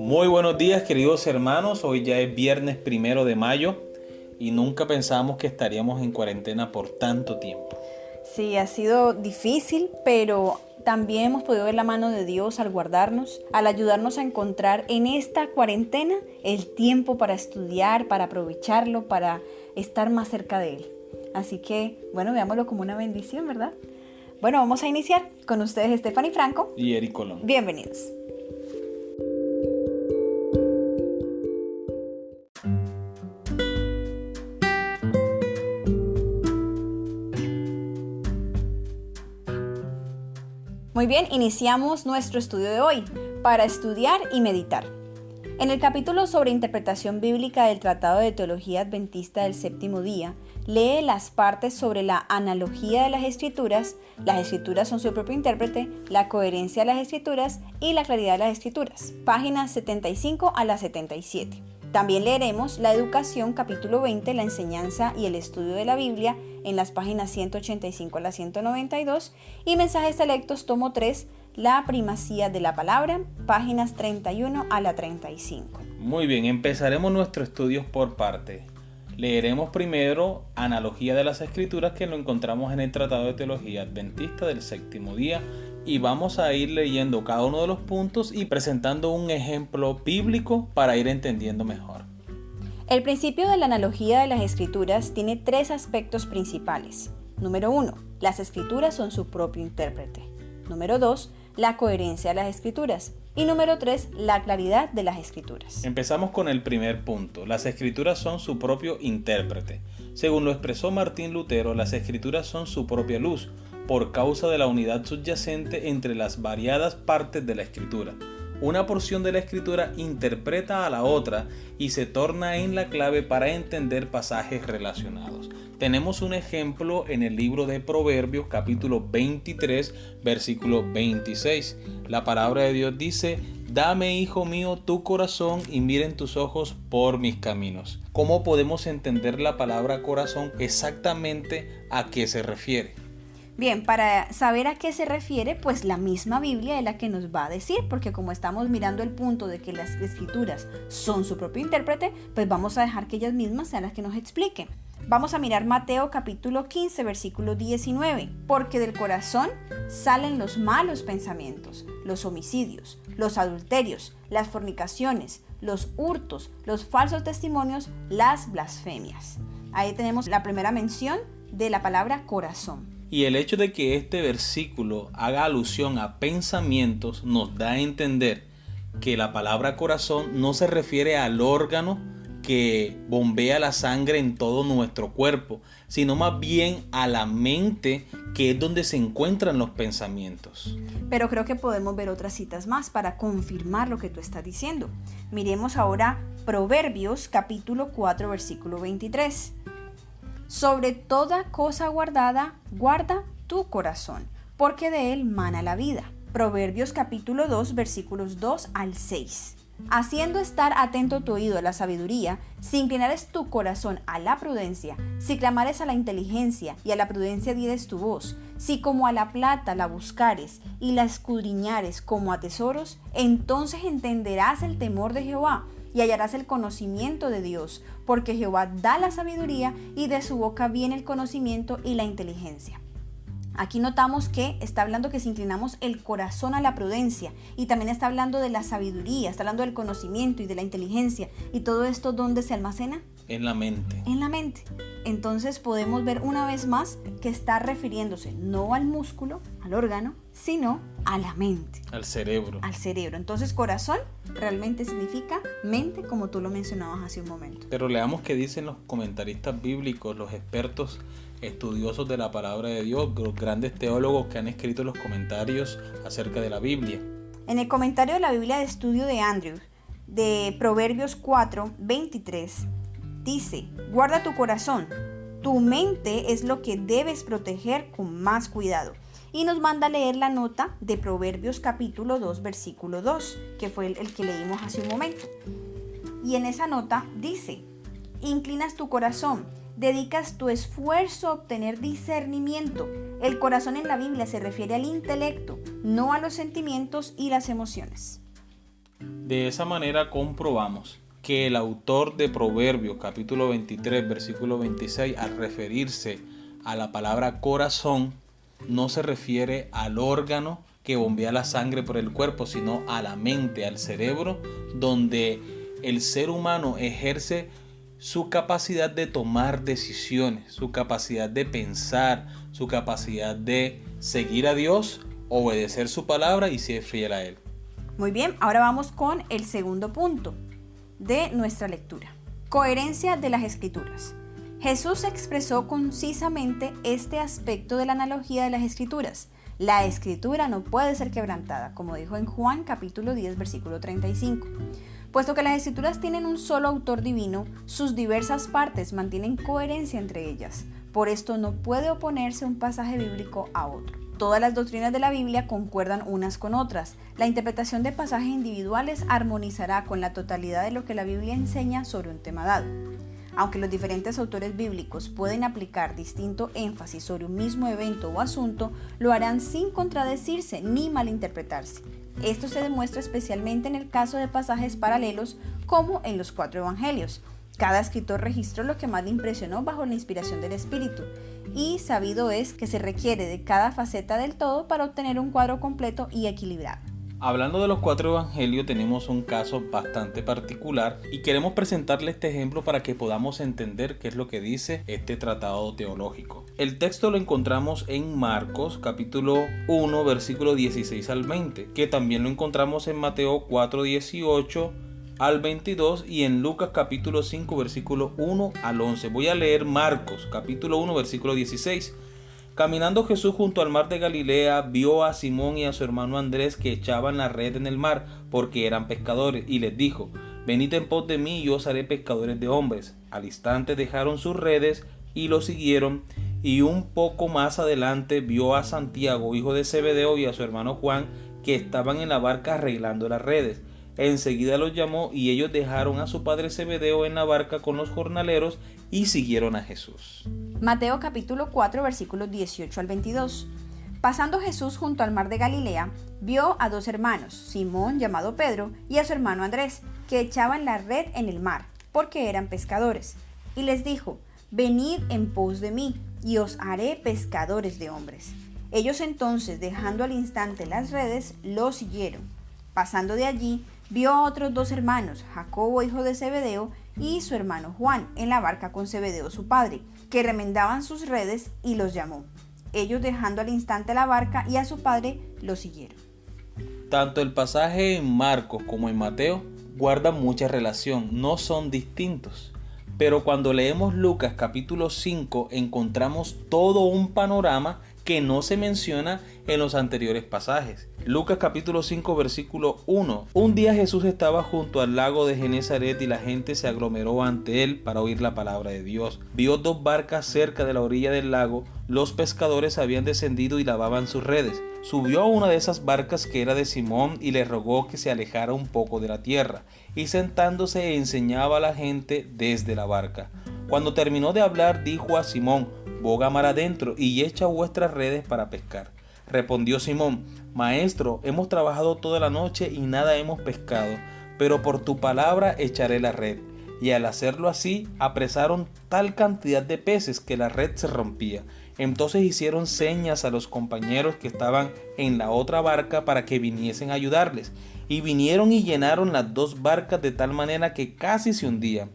Muy buenos días, queridos hermanos. Hoy ya es viernes 1 de mayo y nunca pensamos que estaríamos en cuarentena por tanto tiempo. Sí, ha sido difícil, pero también hemos podido ver la mano de Dios al guardarnos, al ayudarnos a encontrar en esta cuarentena el tiempo para estudiar, para aprovecharlo, para estar más cerca de Él. Así que, bueno, veámoslo como una bendición, ¿verdad? Bueno, vamos a iniciar con ustedes, Stephanie Franco Y Eric Colón. Bienvenidos. Muy bien, iniciamos nuestro estudio de hoy para estudiar y meditar. En el capítulo sobre interpretación bíblica del Tratado de Teología Adventista del Séptimo Día, lee las partes sobre la analogía de las Escrituras son su propio intérprete, la coherencia de las Escrituras y la claridad de las Escrituras, páginas 75 a la 77. También leeremos la educación, capítulo 20, la enseñanza y el estudio de la Biblia, en las páginas 185 a la 192, y mensajes selectos, tomo 3, la primacía de la palabra, páginas 31 a la 35. Muy bien, empezaremos nuestros estudios por partes. Leeremos primero Analogía de las Escrituras, que lo encontramos en el Tratado de Teología Adventista del Séptimo Día, y vamos a ir leyendo cada uno de los puntos y presentando un ejemplo bíblico para ir entendiendo mejor. El principio de la analogía de las Escrituras tiene 3 aspectos principales. Número 1, las Escrituras son su propio intérprete. Número 2, la coherencia de las Escrituras. Y número 3, la claridad de las Escrituras. Empezamos con el primer punto. Las Escrituras son su propio intérprete. Según lo expresó Martín Lutero, las Escrituras son su propia luz, por causa de la unidad subyacente entre las variadas partes de la Escritura. Una porción de la Escritura interpreta a la otra y se torna en la clave para entender pasajes relacionados. Tenemos un ejemplo en el libro de Proverbios, capítulo 23, versículo 26. La palabra de Dios dice: «Dame, hijo mío, tu corazón y miren tus ojos por mis caminos». ¿Cómo podemos entender la palabra corazón? Exactamente a qué se refiere. Bien, para saber a qué se refiere, pues la misma Biblia es la que nos va a decir, porque como estamos mirando el punto de que las Escrituras son su propio intérprete, pues vamos a dejar que ellas mismas sean las que nos expliquen. Vamos a mirar Mateo capítulo 15, versículo 19. Porque del corazón salen los malos pensamientos, los homicidios, los adulterios, las fornicaciones, los hurtos, los falsos testimonios, las blasfemias. Ahí tenemos la primera mención de la palabra corazón. Y el hecho de que este versículo haga alusión a pensamientos nos da a entender que la palabra corazón no se refiere al órgano que bombea la sangre en todo nuestro cuerpo, sino más bien a la mente, que es donde se encuentran los pensamientos. Pero creo que podemos ver otras citas más para confirmar lo que tú estás diciendo. Miremos ahora Proverbios capítulo 4, versículo 23. Sobre toda cosa guardada, guarda tu corazón, porque de él mana la vida. Proverbios capítulo 2, versículos 2 al 6. Haciendo estar atento tu oído a la sabiduría, si inclinares tu corazón a la prudencia, si clamares a la inteligencia y a la prudencia dieres tu voz, si como a la plata la buscares y la escudriñares como a tesoros, entonces entenderás el temor de Jehová y hallarás el conocimiento de Dios, porque Jehová da la sabiduría y de su boca viene el conocimiento y la inteligencia. Aquí notamos que está hablando que si inclinamos el corazón a la prudencia, y también está hablando de la sabiduría, está hablando del conocimiento y de la inteligencia. ¿Y todo esto dónde se almacena? En la mente. En la mente. Entonces podemos ver una vez más que está refiriéndose no al músculo, al órgano, sino a la mente. Al cerebro. Al cerebro. Entonces corazón realmente significa mente, como tú lo mencionabas hace un momento. Pero leamos qué dicen los comentaristas bíblicos, los expertos estudiosos de la palabra de Dios, los grandes teólogos que han escrito los comentarios acerca de la Biblia. En el comentario de la Biblia de estudio de Andrew, de Proverbios 4, 23, dice: guarda tu corazón, tu mente es lo que debes proteger con más cuidado. Y nos manda a leer la nota de Proverbios capítulo 2, versículo 2, que fue el que leímos hace un momento. Y en esa nota dice: inclinas tu corazón, dedicas tu esfuerzo a obtener discernimiento. El corazón en la Biblia se refiere al intelecto, no a los sentimientos y las emociones. De esa manera comprobamos que el autor de Proverbios capítulo 23 versículo 26, al referirse a la palabra corazón, no se refiere al órgano que bombea la sangre por el cuerpo, sino a la mente, al cerebro, donde el ser humano ejerce su capacidad de tomar decisiones, su capacidad de pensar, su capacidad de seguir a Dios, obedecer su palabra y ser fiel a Él. Muy bien, ahora vamos con el segundo punto de nuestra lectura. Coherencia de las Escrituras. Jesús expresó concisamente este aspecto de la analogía de las Escrituras. La Escritura no puede ser quebrantada, como dijo en Juan capítulo 10 versículo 35. Puesto que las Escrituras tienen un solo autor divino, sus diversas partes mantienen coherencia entre ellas. Por esto no puede oponerse un pasaje bíblico a otro. Todas las doctrinas de la Biblia concuerdan unas con otras. La interpretación de pasajes individuales armonizará con la totalidad de lo que la Biblia enseña sobre un tema dado. Aunque los diferentes autores bíblicos pueden aplicar distinto énfasis sobre un mismo evento o asunto, lo harán sin contradecirse ni malinterpretarse. Esto se demuestra especialmente en el caso de pasajes paralelos como en los 4 evangelios. Cada escritor registró lo que más le impresionó bajo la inspiración del Espíritu, y sabido es que se requiere de cada faceta del todo para obtener un cuadro completo y equilibrado. Hablando de los 4 evangelios, tenemos un caso bastante particular y queremos presentarle este ejemplo para que podamos entender qué es lo que dice este tratado teológico. El texto lo encontramos en Marcos capítulo 1 versículo 16 al 20, que también lo encontramos en Mateo 4, 18 al 22 y en Lucas capítulo 5 versículo 1 al 11. Voy a leer Marcos capítulo 1 versículo 16. Caminando Jesús junto al mar de Galilea, vio a Simón y a su hermano Andrés que echaban la red en el mar, porque eran pescadores, y les dijo: venid en pos de mí y yo os haré pescadores de hombres. Al instante dejaron sus redes y lo siguieron. Y un poco más adelante vio a Santiago, hijo de Zebedeo, y a su hermano Juan, que estaban en la barca arreglando las redes. Enseguida los llamó, y ellos dejaron a su padre Zebedeo en la barca con los jornaleros y siguieron a Jesús. Mateo capítulo 4 versículos 18 al 22. Pasando Jesús junto al mar de Galilea, vio a 2 hermanos, Simón llamado Pedro y a su hermano Andrés, que echaban la red en el mar, porque eran pescadores. Y les dijo: venid en pos de mí, y os haré pescadores de hombres. Ellos entonces, dejando al instante las redes, lo siguieron. Pasando de allí, vio a otros 2 hermanos, Jacobo hijo de Zebedeo y su hermano Juan, en la barca con Zebedeo su padre, que remendaban sus redes, y los llamó. Ellos, dejando al instante la barca y a su padre, lo siguieron. Tanto el pasaje en Marcos como en Mateo guardan mucha relación, no son distintos. Pero cuando leemos Lucas capítulo 5 encontramos todo un panorama que no se menciona en los anteriores pasajes. Lucas capítulo 5 versículo 1. Un día Jesús estaba junto al lago de Genesaret y la gente se aglomeró ante él para oír la palabra de Dios. Vio 2 barcas cerca de la orilla del lago. Los pescadores habían descendido y lavaban sus redes. Subió a una de esas barcas, que era de Simón, y le rogó que se alejara un poco de la tierra, y sentándose enseñaba a la gente desde la barca. Cuando terminó de hablar, dijo a Simón: boga mar adentro y echa vuestras redes para pescar. Respondió Simón: Maestro, hemos trabajado toda la noche y nada hemos pescado, pero por tu palabra echaré la red. Y al hacerlo así, apresaron tal cantidad de peces que la red se rompía. Entonces hicieron señas a los compañeros que estaban en la otra barca para que viniesen a ayudarles. Y vinieron y llenaron las 2 barcas de tal manera que casi se hundían.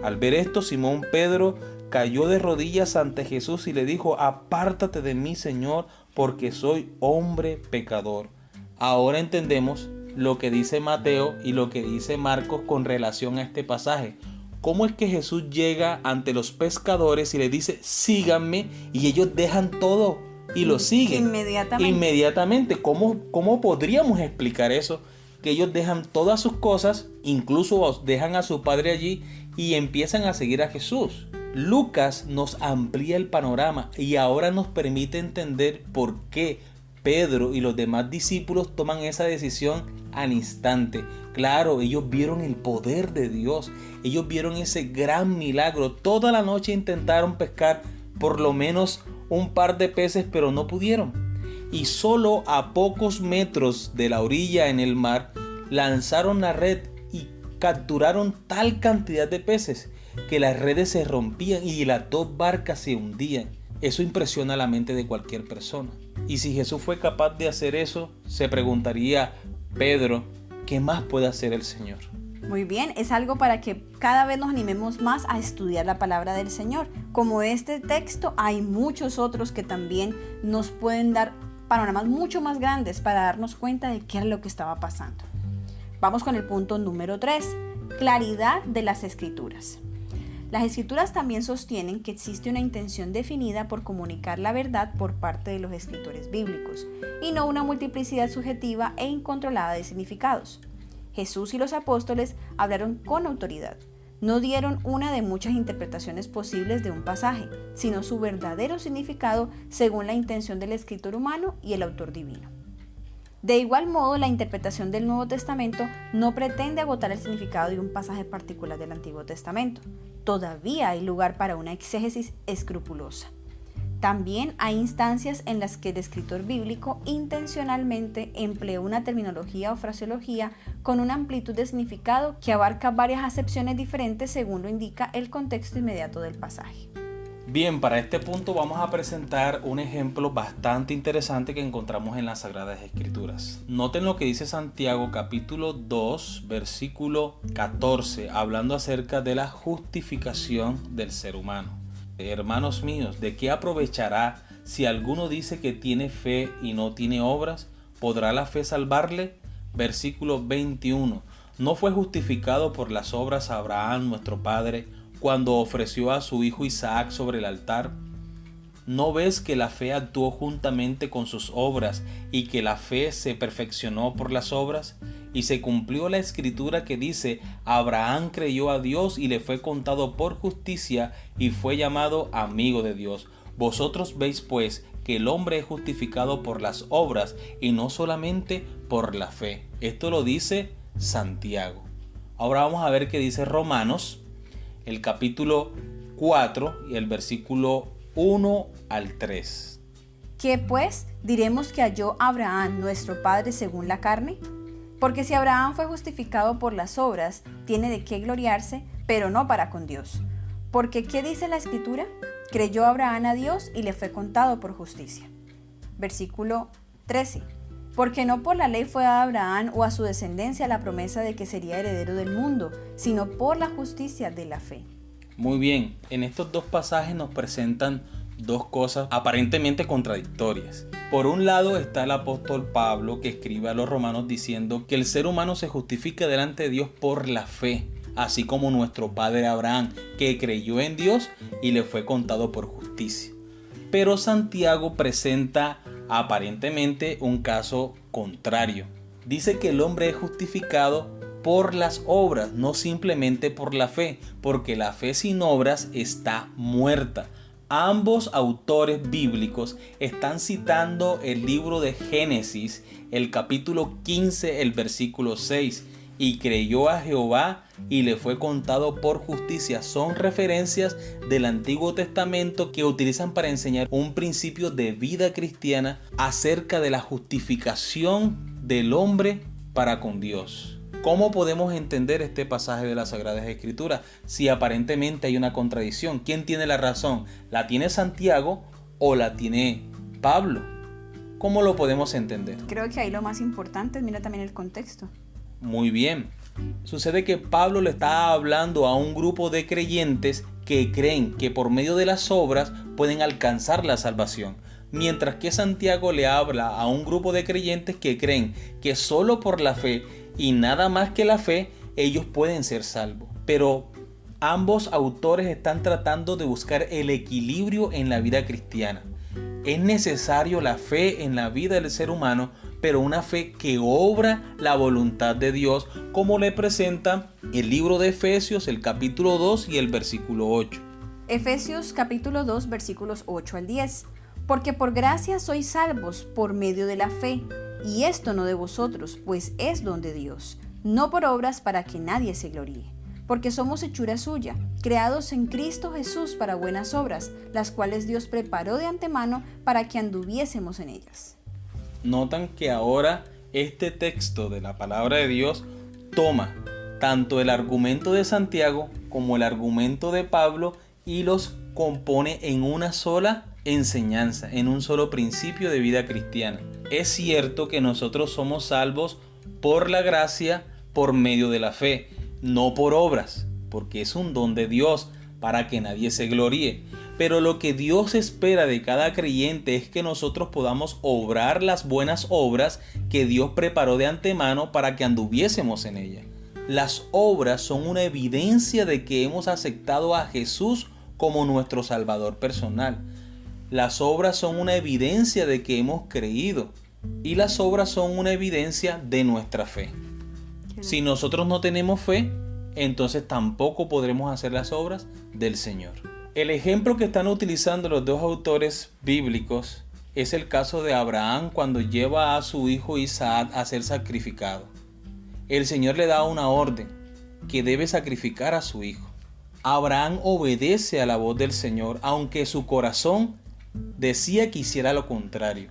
Al ver esto, Simón Pedro cayó de rodillas ante Jesús y le dijo: apártate de mí, Señor, porque soy hombre pecador. Ahora entendemos lo que dice Mateo y lo que dice Marcos con relación a este pasaje. ¿Cómo es que Jesús llega ante los pescadores y les dice: síganme? Y ellos dejan todo y lo siguen inmediatamente. ¿Cómo podríamos explicar eso? Que ellos dejan todas sus cosas, incluso dejan a su padre allí y empiezan a seguir a Jesús. Lucas nos amplía el panorama y ahora nos permite entender por qué Pedro y los demás discípulos toman esa decisión al instante. Claro, ellos vieron el poder de Dios, ellos vieron ese gran milagro. Toda la noche intentaron pescar por lo menos un par de peces, pero no pudieron. Y solo a pocos metros de la orilla en el mar, lanzaron la red y capturaron tal cantidad de peces que las redes se rompían y las dos barcas se hundían. Eso impresiona la mente de cualquier persona. Y si Jesús fue capaz de hacer eso, se preguntaría Pedro, ¿qué más puede hacer el Señor? Muy bien, es algo para que cada vez nos animemos más a estudiar la palabra del Señor. Como este texto, hay muchos otros que también nos pueden dar panoramas mucho más grandes para darnos cuenta de qué era lo que estaba pasando. Vamos con el punto número 3, claridad de las Escrituras. Las Escrituras también sostienen que existe una intención definida por comunicar la verdad por parte de los escritores bíblicos, y no una multiplicidad subjetiva e incontrolada de significados. Jesús y los apóstoles hablaron con autoridad. No dieron una de muchas interpretaciones posibles de un pasaje, sino su verdadero significado según la intención del escritor humano y el autor divino. De igual modo, la interpretación del Nuevo Testamento no pretende agotar el significado de un pasaje particular del Antiguo Testamento. Todavía hay lugar para una exégesis escrupulosa. También hay instancias en las que el escritor bíblico intencionalmente empleó una terminología o fraseología con una amplitud de significado que abarca varias acepciones diferentes según lo indica el contexto inmediato del pasaje. Bien, para este punto vamos a presentar un ejemplo bastante interesante que encontramos en las Sagradas Escrituras. Noten lo que dice Santiago capítulo 2, versículo 14, hablando acerca de la justificación del ser humano. Hermanos míos, ¿de qué aprovechará si alguno dice que tiene fe y no tiene obras? ¿Podrá la fe salvarle? Versículo 21. ¿No fue justificado por las obras Abraham, nuestro padre, cuando ofreció a su hijo Isaac sobre el altar? ¿No ves que la fe actuó juntamente con sus obras y que la fe se perfeccionó por las obras? Y se cumplió la escritura que dice, Abraham creyó a Dios y le fue contado por justicia y fue llamado amigo de Dios. Vosotros veis pues que el hombre es justificado por las obras y no solamente por la fe. Esto lo dice Santiago. Ahora vamos a ver qué dice Romanos, el capítulo 4 y el versículo 1 al 3. ¿Qué pues diremos que halló Abraham, nuestro padre, según la carne? Porque si Abraham fue justificado por las obras, tiene de qué gloriarse, pero no para con Dios. Porque ¿qué dice la Escritura? Creyó Abraham a Dios y le fue contado por justicia. Versículo 13. Porque no por la ley fue a Abraham o a su descendencia la promesa de que sería heredero del mundo, sino por la justicia de la fe. Muy bien, en estos dos pasajes nos presentan dos cosas aparentemente contradictorias. Por un lado está el apóstol Pablo, que escribe a los romanos diciendo que el ser humano se justifica delante de Dios por la fe, así como nuestro padre Abraham, que creyó en Dios y le fue contado por justicia. Pero Santiago presenta aparentemente un caso contrario. Dice que el hombre es justificado por las obras, no simplemente por la fe, porque la fe sin obras está muerta. Ambos autores bíblicos están citando el libro de Génesis, el capítulo 15, el versículo 6. Y creyó a Jehová y le fue contado por justicia. Son referencias del Antiguo Testamento que utilizan para enseñar un principio de vida cristiana acerca de la justificación del hombre para con Dios. ¿Cómo podemos entender este pasaje de las Sagradas Escrituras si aparentemente hay una contradicción? ¿Quién tiene la razón? ¿La tiene Santiago o la tiene Pablo? ¿Cómo lo podemos entender? Creo que ahí lo más importante es mira también el contexto. Muy bien. Sucede que Pablo le está hablando a un grupo de creyentes que creen que por medio de las obras pueden alcanzar la salvación. Mientras que Santiago le habla a un grupo de creyentes que creen que solo por la fe y nada más que la fe ellos pueden ser salvos. Pero ambos autores están tratando de buscar el equilibrio en la vida cristiana. Es necesario la fe en la vida del ser humano, pero una fe que obra la voluntad de Dios, como le presenta el libro de Efesios, el capítulo 2 y el versículo 8. Efesios capítulo 2, versículos 8 al 10. Porque por gracia sois salvos por medio de la fe, y esto no de vosotros, pues es don de Dios, no por obras para que nadie se gloríe. Porque somos hechura suya, creados en Cristo Jesús para buenas obras, las cuales Dios preparó de antemano para que anduviésemos en ellas. Notan que ahora Este texto de la palabra de Dios toma tanto el argumento de Santiago como el argumento de Pablo y los compone en una sola enseñanza, en un solo principio de vida cristiana. Es cierto que nosotros somos salvos por la gracia, por medio de la fe, no por obras, porque es un don de Dios para que nadie se gloríe. Pero lo que Dios espera de cada creyente es que nosotros podamos obrar las buenas obras que Dios preparó de antemano para que anduviésemos en ellas. Las obras son una evidencia de que hemos aceptado a Jesús como nuestro Salvador personal. Las obras son una evidencia de que hemos creído y las obras son una evidencia de nuestra fe. Si nosotros no tenemos fe, entonces tampoco podremos hacer las obras del Señor. El ejemplo que están utilizando los dos autores bíblicos es el caso de Abraham cuando lleva a su hijo Isaac a ser sacrificado. El Señor le da una orden que debe sacrificar a su hijo. Abraham obedece a la voz del Señor, aunque su corazón decía que hiciera lo contrario.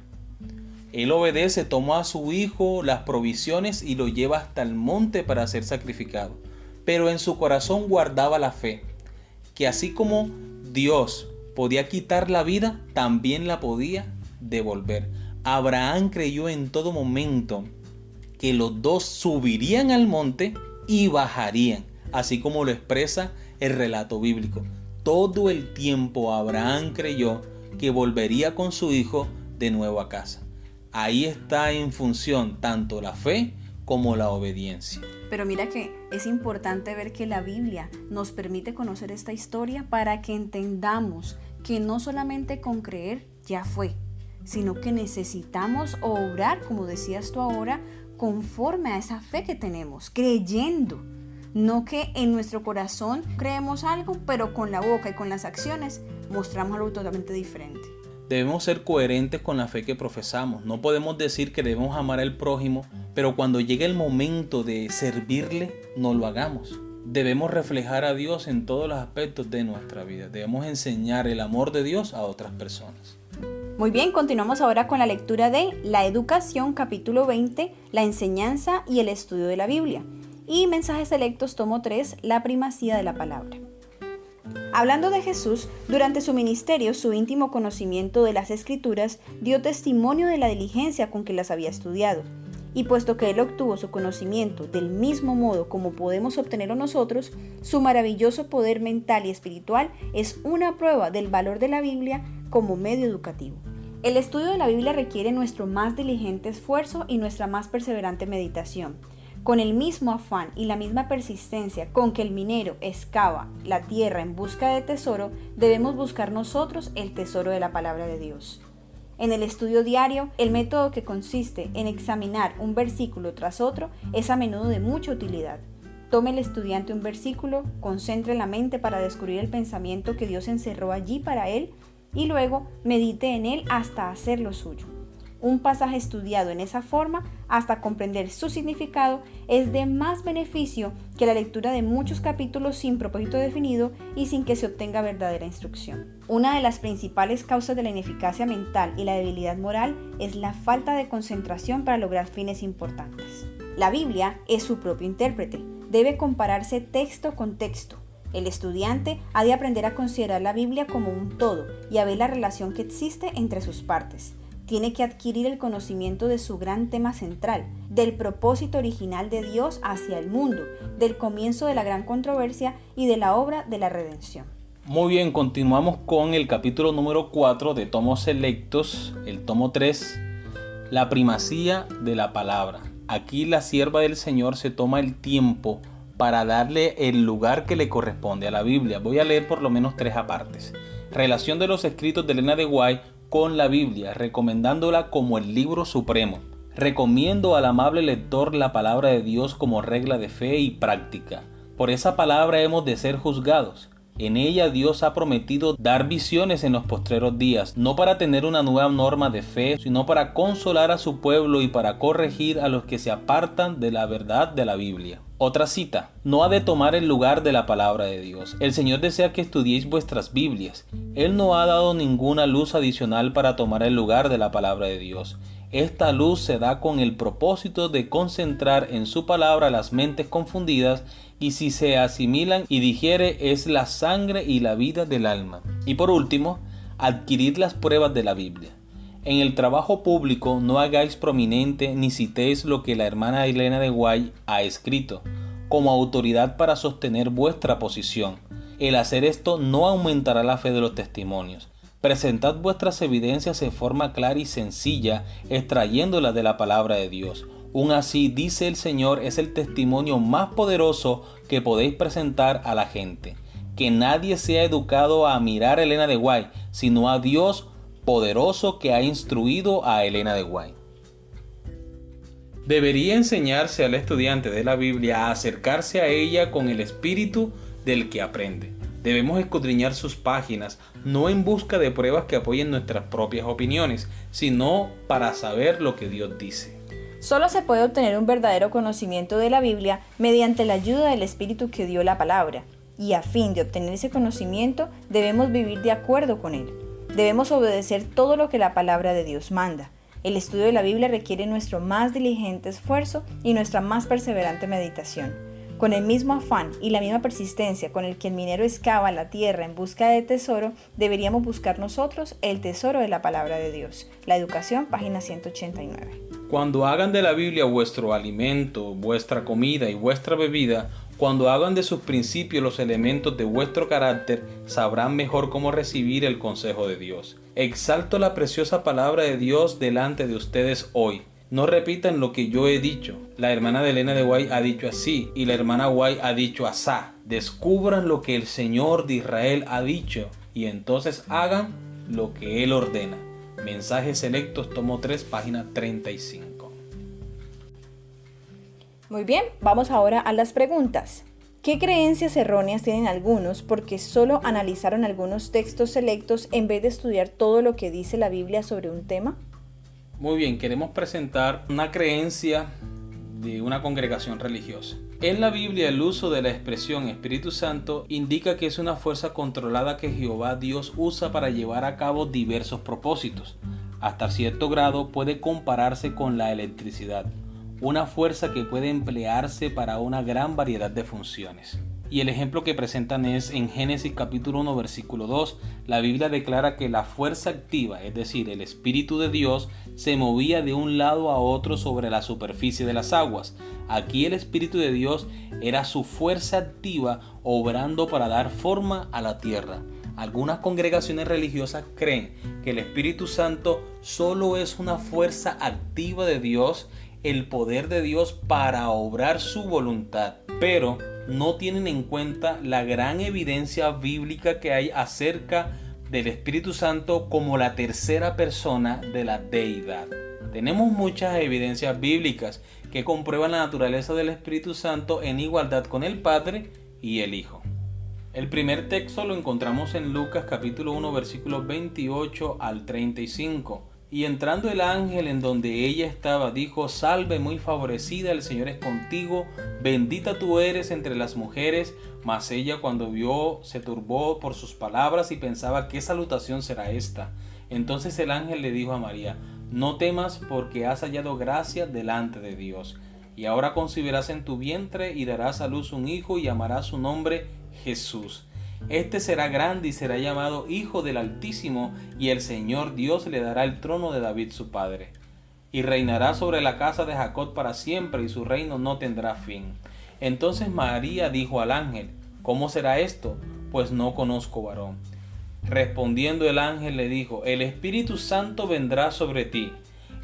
Él obedece, toma a su hijo, las provisiones y lo lleva hasta el monte para ser sacrificado. Pero en su corazón guardaba la fe, que así como Dios podía quitar la vida, también la podía devolver. Abraham creyó en todo momento que los dos subirían al monte y bajarían, así como lo expresa el relato bíblico. Todo el tiempo Abraham creyó que volvería con su hijo de nuevo a casa. Ahí está en función tanto la fe como la obediencia. Pero mira que es importante ver que la Biblia nos permite conocer esta historia para que entendamos que no solamente con creer ya fue, sino que necesitamos obrar, como decías tú ahora, conforme a esa fe que tenemos, creyendo. No que en nuestro corazón creemos algo, pero con la boca y con las acciones mostramos algo totalmente diferente. Debemos ser coherentes con la fe que profesamos. No podemos decir que debemos amar al prójimo, pero cuando llegue el momento de servirle, no lo hagamos. Debemos reflejar a Dios en todos los aspectos de nuestra vida. Debemos enseñar el amor de Dios a otras personas. Muy bien, continuamos ahora con la lectura de La Educación, capítulo 20, la enseñanza y el estudio de la Biblia. Y Mensajes Selectos, tomo 3, la primacía de la palabra. Hablando de Jesús, durante su ministerio, su íntimo conocimiento de las Escrituras dio testimonio de la diligencia con que las había estudiado. Y puesto que él obtuvo su conocimiento del mismo modo como podemos obtenerlo nosotros, su maravilloso poder mental y espiritual es una prueba del valor de la Biblia como medio educativo. El estudio de la Biblia requiere nuestro más diligente esfuerzo y nuestra más perseverante meditación. Con el mismo afán y la misma persistencia con que el minero excava la tierra en busca de tesoro, debemos buscar nosotros el tesoro de la palabra de Dios. En el estudio diario, el método que consiste en examinar un versículo tras otro es a menudo de mucha utilidad. Tome el estudiante un versículo, concentre la mente para descubrir el pensamiento que Dios encerró allí para él y luego medite en él hasta hacerlo suyo. Un pasaje estudiado en esa forma, hasta comprender su significado, es de más beneficio que la lectura de muchos capítulos sin propósito definido y sin que se obtenga verdadera instrucción. Una de las principales causas de la ineficacia mental y la debilidad moral es la falta de concentración para lograr fines importantes. La Biblia es su propio intérprete. Debe compararse texto con texto. El estudiante ha de aprender a considerar la Biblia como un todo y a ver la relación que existe entre sus partes. Tiene que adquirir el conocimiento de su gran tema central, del propósito original de Dios hacia el mundo, del comienzo de la gran controversia y de la obra de la redención. Muy bien, continuamos con el capítulo número 4 de Tomos Selectos, el tomo 3, la primacía de la palabra. Aquí la sierva del Señor se toma el tiempo para darle el lugar que le corresponde a la Biblia. Voy a leer por lo menos 3 apartes. Relación de los escritos de Elena de White con la Biblia, recomendándola como el libro supremo. Recomiendo al amable lector la palabra de Dios como regla de fe y práctica. Por esa palabra hemos de ser juzgados. En ella Dios ha prometido dar visiones en los postreros días, no para tener una nueva norma de fe, sino para consolar a su pueblo y para corregir a los que se apartan de la verdad de la Biblia. Otra cita: no ha de tomar el lugar de la palabra de Dios. El Señor desea que estudiéis vuestras Biblias. Él no ha dado ninguna luz adicional para tomar el lugar de la palabra de Dios. Esta luz se da con el propósito de concentrar en su palabra las mentes confundidas, y si se asimilan y digiere es la sangre y la vida del alma. Y por último, adquirid las pruebas de la Biblia. En el trabajo público no hagáis prominente ni citéis lo que la hermana Elena de White ha escrito, como autoridad para sostener vuestra posición. El hacer esto no aumentará la fe de los testimonios. Presentad vuestras evidencias en forma clara y sencilla, extrayéndolas de la palabra de Dios. Un así, dice el Señor, es el testimonio más poderoso que podéis presentar a la gente. Que nadie sea educado a mirar a Elena de White, sino a Dios poderoso que ha instruido a Elena de White. Debería enseñarse al estudiante de la Biblia a acercarse a ella con el espíritu del que aprende. Debemos escudriñar sus páginas, no en busca de pruebas que apoyen nuestras propias opiniones, sino para saber lo que Dios dice. Solo se puede obtener un verdadero conocimiento de la Biblia mediante la ayuda del Espíritu que dio la palabra, y a fin de obtener ese conocimiento debemos vivir de acuerdo con él. Debemos obedecer todo lo que la palabra de Dios manda. El estudio de la Biblia requiere nuestro más diligente esfuerzo y nuestra más perseverante meditación. Con el mismo afán y la misma persistencia con el que el minero excava la tierra en busca de tesoro, deberíamos buscar nosotros el tesoro de la palabra de Dios. La Educación, página 189. Cuando hagan de la Biblia vuestro alimento, vuestra comida y vuestra bebida, cuando hagan de sus principios los elementos de vuestro carácter, sabrán mejor cómo recibir el consejo de Dios. Exalto la preciosa palabra de Dios delante de ustedes hoy. No repitan lo que yo he dicho. La hermana de Elena de White ha dicho así y la hermana White ha dicho asá. Descubran lo que el Señor de Israel ha dicho y entonces hagan lo que Él ordena. Mensajes Selectos, tomo 3, página 35. Muy bien, vamos ahora a las preguntas. ¿Qué creencias erróneas tienen algunos porque solo analizaron algunos textos selectos en vez de estudiar todo lo que dice la Biblia sobre un tema? Muy bien, queremos presentar una creencia de una congregación religiosa. En la Biblia, el uso de la expresión Espíritu Santo indica que es una fuerza controlada que Jehová Dios usa para llevar a cabo diversos propósitos. Hasta cierto grado puede compararse con la electricidad, una fuerza que puede emplearse para una gran variedad de funciones. Y el ejemplo que presentan es en Génesis capítulo 1 versículo 2. La Biblia declara que la fuerza activa, es decir, el Espíritu de Dios, se movía de un lado a otro sobre la superficie de las aguas. Aquí el Espíritu de Dios era su fuerza activa obrando para dar forma a la tierra. Algunas congregaciones religiosas creen que el Espíritu Santo solo es una fuerza activa de Dios, el poder de Dios para obrar su voluntad, pero no tienen en cuenta la gran evidencia bíblica que hay acerca del Espíritu Santo como la tercera persona de la deidad. Tenemos muchas evidencias bíblicas que comprueban la naturaleza del Espíritu Santo en igualdad con el Padre y el Hijo. El primer texto lo encontramos en Lucas capítulo 1 versículos 28 al 35. Y entrando el ángel en donde ella estaba, dijo: Salve, muy favorecida, el Señor es contigo, bendita tú eres entre las mujeres. Mas ella, cuando vio, se turbó por sus palabras y pensaba: ¿qué salutación será esta? Entonces el ángel le dijo a María: No temas, porque has hallado gracia delante de Dios. Y ahora concebirás en tu vientre y darás a luz un hijo y llamarás su nombre Jesús. Este será grande y será llamado Hijo del Altísimo, y el Señor Dios le dará el trono de David su padre. Y reinará sobre la casa de Jacob para siempre, y su reino no tendrá fin. Entonces María dijo al ángel: ¿Cómo será esto? Pues no conozco varón. Respondiendo el ángel le dijo: El Espíritu Santo vendrá sobre ti,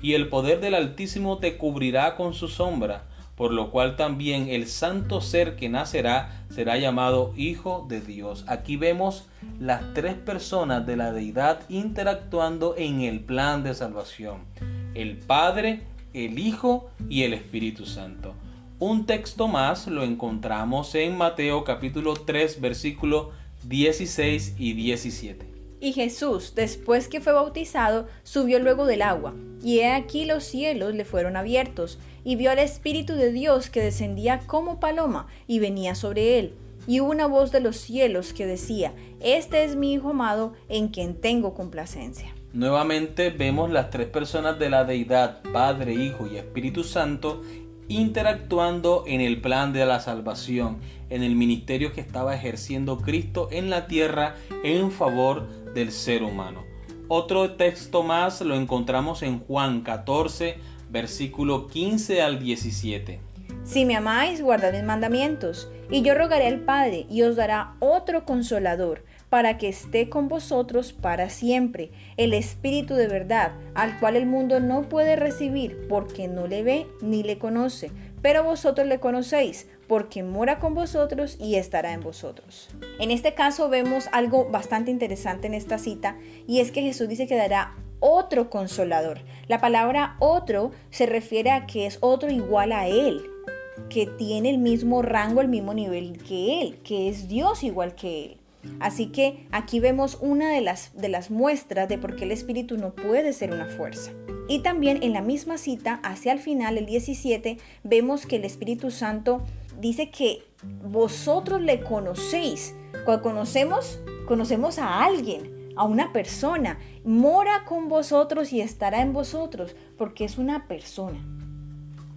y el poder del Altísimo te cubrirá con su sombra. Por lo cual también el santo ser que nacerá será llamado Hijo de Dios. Aquí vemos las tres personas de la deidad interactuando en el plan de salvación: el Padre, el Hijo y el Espíritu Santo. Un texto más lo encontramos en Mateo capítulo 3 versículos 16 y 17. Y Jesús, después que fue bautizado, subió luego del agua, y he aquí los cielos le fueron abiertos, y vio al Espíritu de Dios que descendía como paloma y venía sobre él. Y hubo una voz de los cielos que decía: Este es mi Hijo amado, en quien tengo complacencia. Nuevamente vemos las tres personas de la deidad, Padre, Hijo y Espíritu Santo, interactuando en el plan de la salvación, en el ministerio que estaba ejerciendo Cristo en la tierra en favor del ser humano. Otro texto más lo encontramos en Juan 14, versículo 15 al 17. Si me amáis, guardad mis mandamientos, y yo rogaré al Padre, y os dará otro consolador, para que esté con vosotros para siempre, el Espíritu de verdad, al cual el mundo no puede recibir, porque no le ve ni le conoce, pero vosotros le conocéis, porque mora con vosotros y estará en vosotros. En este caso vemos algo bastante interesante en esta cita, y es que Jesús dice que dará otro consolador. La palabra otro se refiere a que es otro igual a Él, que tiene el mismo rango, el mismo nivel que Él, que es Dios igual que Él. Así que aquí vemos una de las muestras de por qué el Espíritu no puede ser una fuerza. Y también en la misma cita, hacia el final, el 17, vemos que el Espíritu Santo dice que vosotros le conocéis. Cuando conocemos a alguien, a una persona. Mora con vosotros y estará en vosotros, porque es una persona.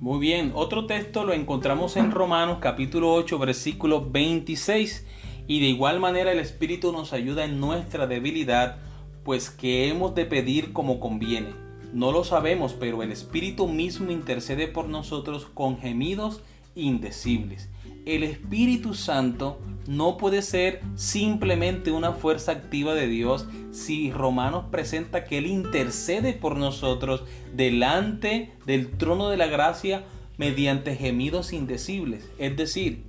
Muy bien, otro texto lo encontramos en Romanos capítulo 8, versículo 26. Y de igual manera el Espíritu nos ayuda en nuestra debilidad, pues que hemos de pedir como conviene. No lo sabemos, pero el Espíritu mismo intercede por nosotros con gemidos indecibles. El Espíritu Santo no puede ser simplemente una fuerza activa de Dios si Romanos presenta que Él intercede por nosotros delante del trono de la gracia mediante gemidos indecibles. Es decir,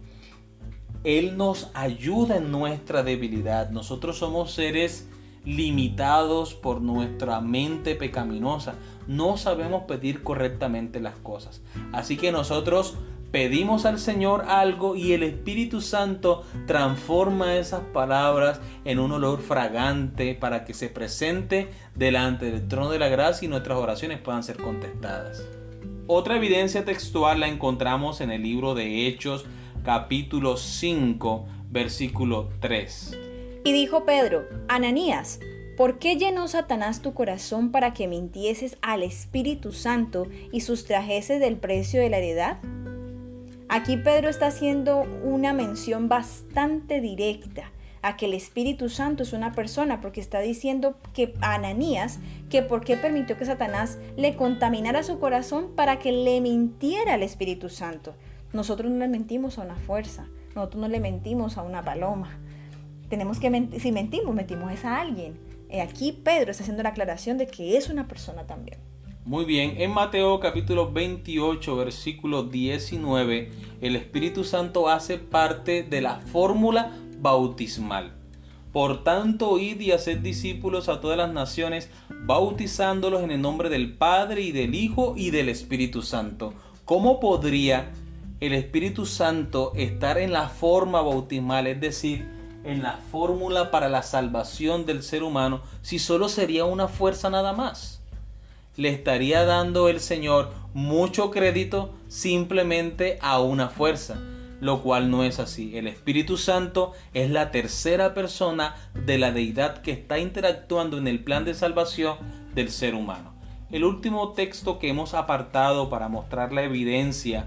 Él nos ayuda en nuestra debilidad. Nosotros somos seres limitados por nuestra mente pecaminosa. No sabemos pedir correctamente las cosas. Así que nosotros pedimos al Señor algo y el Espíritu Santo transforma esas palabras en un olor fragante para que se presente delante del trono de la gracia y nuestras oraciones puedan ser contestadas. Otra evidencia textual la encontramos en el libro de Hechos, capítulo 5, versículo 3. Y dijo Pedro: Ananías, ¿por qué llenó Satanás tu corazón para que mintieses al Espíritu Santo y sustrajeses del precio de la heredad? Aquí Pedro está haciendo una mención bastante directa a que el Espíritu Santo es una persona, porque está diciendo que a Ananías, que por qué permitió que Satanás le contaminara su corazón para que le mintiera al Espíritu Santo. Nosotros no le mentimos a una fuerza, nosotros no le mentimos a una paloma. Tenemos que mentir, si mentimos es a alguien. Aquí Pedro está haciendo la aclaración de que es una persona también. Muy bien, en Mateo capítulo 28, versículo 19, el Espíritu Santo hace parte de la fórmula bautismal. Por tanto, id y haced discípulos a todas las naciones, bautizándolos en el nombre del Padre y del Hijo y del Espíritu Santo. ¿Cómo podría el Espíritu Santo estar en la forma bautismal, es decir, en la fórmula para la salvación del ser humano, si solo sería una fuerza nada más? Le estaría dando el Señor mucho crédito simplemente a una fuerza, lo cual no es así. El Espíritu Santo es la tercera persona de la deidad que está interactuando en el plan de salvación del ser humano. El último texto que hemos apartado para mostrar la evidencia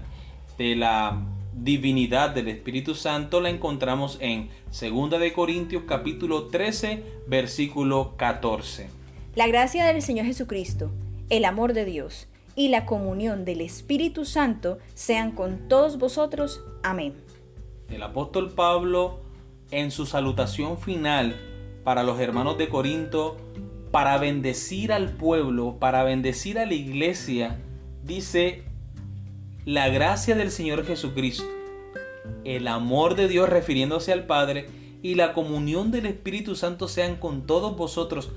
de la divinidad del Espíritu Santo la encontramos en 2 de Corintios capítulo 13, versículo 14. La gracia del Señor Jesucristo, el amor de Dios y la comunión del Espíritu Santo sean con todos vosotros. Amén. El apóstol Pablo, en su salutación final para los hermanos de Corinto, para bendecir al pueblo, para bendecir a la iglesia, dice: la gracia del Señor Jesucristo, el amor de Dios refiriéndose al Padre y la comunión del Espíritu Santo sean con todos vosotros.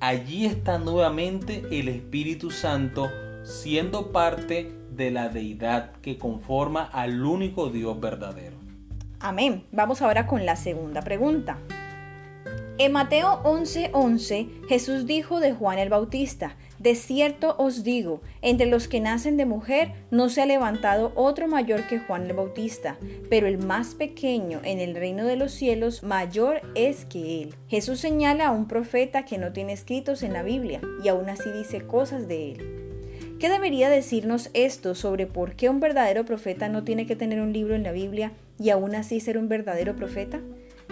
Allí está nuevamente el Espíritu Santo siendo parte de la deidad que conforma al único Dios verdadero. Amén. Vamos ahora con la segunda pregunta. En Mateo 11:11, Jesús dijo de Juan el Bautista: De cierto os digo, entre los que nacen de mujer no se ha levantado otro mayor que Juan el Bautista, pero el más pequeño en el reino de los cielos mayor es que él. Jesús señala a un profeta que no tiene escritos en la Biblia y aún así dice cosas de él. ¿Qué debería decirnos esto sobre por qué un verdadero profeta no tiene que tener un libro en la Biblia y aún así ser un verdadero profeta?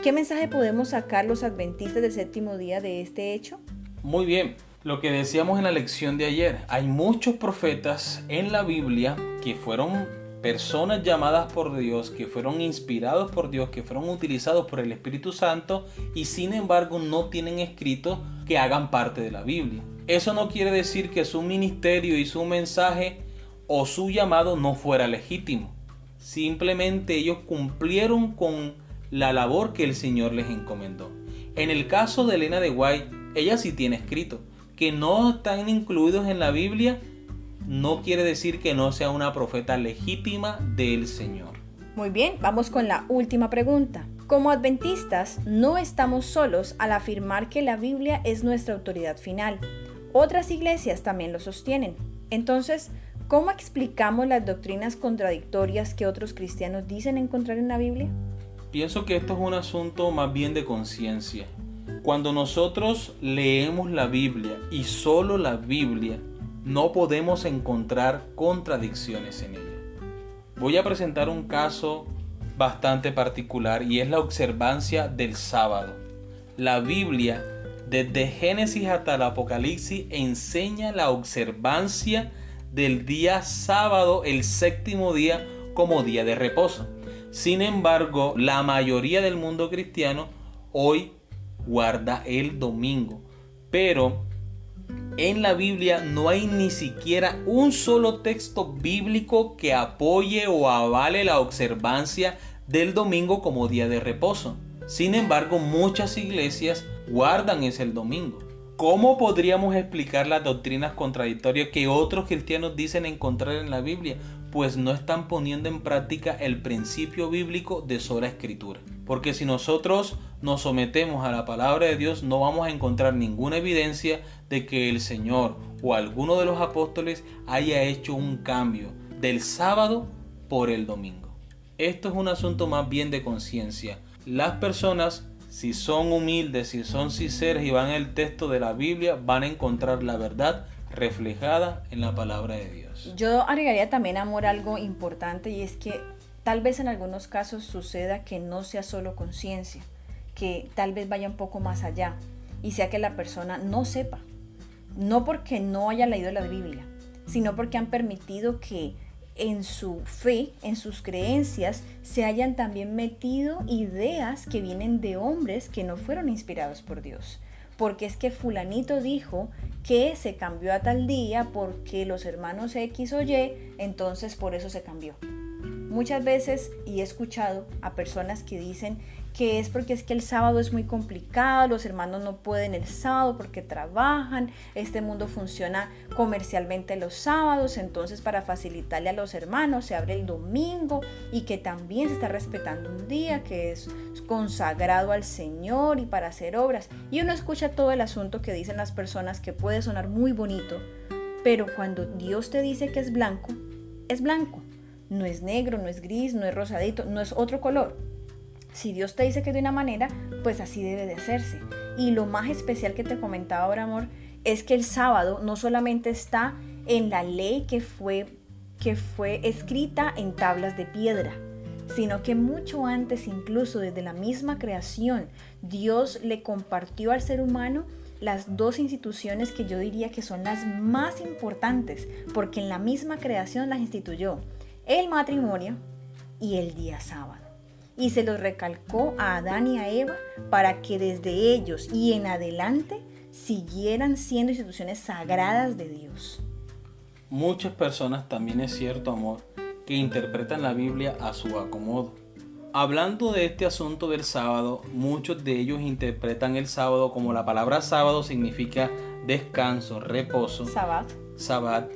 ¿Qué mensaje podemos sacar los adventistas del séptimo día de este hecho? Muy bien. Lo que decíamos en la lección de ayer, hay muchos profetas en la Biblia que fueron personas llamadas por Dios, que fueron inspirados por Dios, que fueron utilizados por el Espíritu Santo y sin embargo no tienen escritos que hagan parte de la Biblia. Eso no quiere decir que su ministerio y su mensaje o su llamado no fuera legítimo. Simplemente ellos cumplieron con la labor que el Señor les encomendó. En el caso de Elena de White, ella sí tiene escrito. Que no están incluidos en la Biblia no quiere decir que no sea una profeta legítima del Señor. Muy bien, vamos con la última pregunta. Como adventistas, no estamos solos al afirmar que la Biblia es nuestra autoridad final. Otras iglesias también lo sostienen. Entonces, ¿cómo explicamos las doctrinas contradictorias que otros cristianos dicen encontrar en la Biblia? Pienso que esto es un asunto más bien de conciencia. Cuando nosotros leemos la Biblia y solo la Biblia, no podemos encontrar contradicciones en ella. Voy a presentar un caso bastante particular y es la observancia del sábado. La Biblia, desde Génesis hasta el Apocalipsis, enseña la observancia del día sábado, el séptimo día, como día de reposo. Sin embargo, la mayoría del mundo cristiano hoy guarda el domingo, pero en la Biblia no hay ni siquiera un solo texto bíblico que apoye o avale la observancia del domingo como día de reposo. Sin embargo, muchas iglesias guardan ese el domingo. ¿Cómo podríamos explicar las doctrinas contradictorias que otros cristianos dicen encontrar en la Biblia? Pues no están poniendo en práctica el principio bíblico de sola escritura. Porque si nosotros nos sometemos a la palabra de Dios, no vamos a encontrar ninguna evidencia de que el Señor o alguno de los apóstoles haya hecho un cambio del sábado por el domingo. Esto es un asunto más bien de conciencia. Las personas, si son humildes, si son sinceras y van al texto de la Biblia, van a encontrar la verdad reflejada en la palabra de Dios. Yo agregaría también, amor, algo importante, y es que tal vez en algunos casos suceda que no sea solo conciencia, que tal vez vaya un poco más allá y sea que la persona no sepa, no porque no haya leído la Biblia, sino porque han permitido que en su fe, en sus creencias, se hayan también metido ideas que vienen de hombres que no fueron inspirados por Dios. Porque es que fulanito dijo que se cambió a tal día porque los hermanos X o Y, entonces por eso se cambió. Muchas veces, y he escuchado a personas que dicen que es porque es que el sábado es muy complicado, los hermanos no pueden el sábado porque trabajan, este mundo funciona comercialmente los sábados, entonces para facilitarle a los hermanos se abre el domingo y que también se está respetando un día que es consagrado al Señor y para hacer obras. Y uno escucha todo el asunto que dicen las personas, que puede sonar muy bonito, pero cuando Dios te dice que es blanco, no es negro, no es gris, no es rosadito, no es otro color. Si Dios te dice que de una manera, pues así debe de hacerse. Y lo más especial que te comentaba ahora, amor, es que el sábado no solamente está en la ley que fue escrita en tablas de piedra, sino que mucho antes, incluso desde la misma creación, Dios le compartió al ser humano las dos instituciones que yo diría que son las más importantes, porque en la misma creación las instituyó: el matrimonio y el día sábado. Y se los recalcó a Adán y a Eva para que desde ellos y en adelante siguieran siendo instituciones sagradas de Dios. Muchas personas, también es cierto, amor, que interpretan la Biblia a su acomodo. Hablando de este asunto del sábado, muchos de ellos interpretan el sábado como la palabra sábado significa descanso, reposo, Sabbat.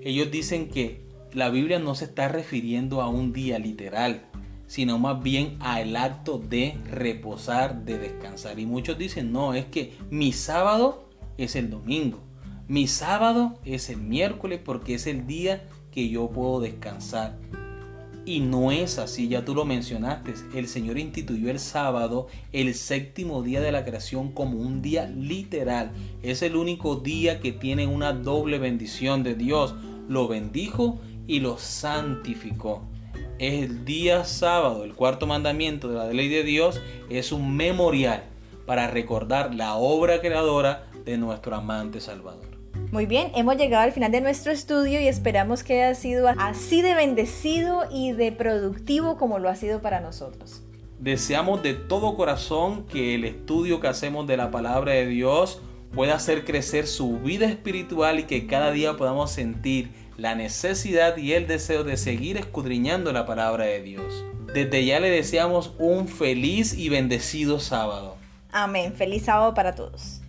Ellos dicen que la Biblia no se está refiriendo a un día literal, sino más bien al acto de reposar, de descansar. Y muchos dicen, no, es que mi sábado es el domingo, Mi sábado es el miércoles porque es el día que yo puedo descansar. Y no es así, ya tú lo mencionaste. El Señor instituyó el sábado, el séptimo día de la creación, como un día literal. Es el único día que tiene una doble bendición de Dios. Lo bendijo y lo santificó. Es el día sábado, el cuarto mandamiento de la ley de Dios, es un memorial para recordar la obra creadora de nuestro amante Salvador. Muy bien, hemos llegado al final de nuestro estudio y esperamos que haya sido así de bendecido y de productivo como lo ha sido para nosotros. Deseamos de todo corazón que el estudio que hacemos de la palabra de Dios pueda hacer crecer su vida espiritual y que cada día podamos sentir la necesidad y el deseo de seguir escudriñando la palabra de Dios. Desde ya le deseamos un feliz y bendecido sábado. Amén. Feliz sábado para todos.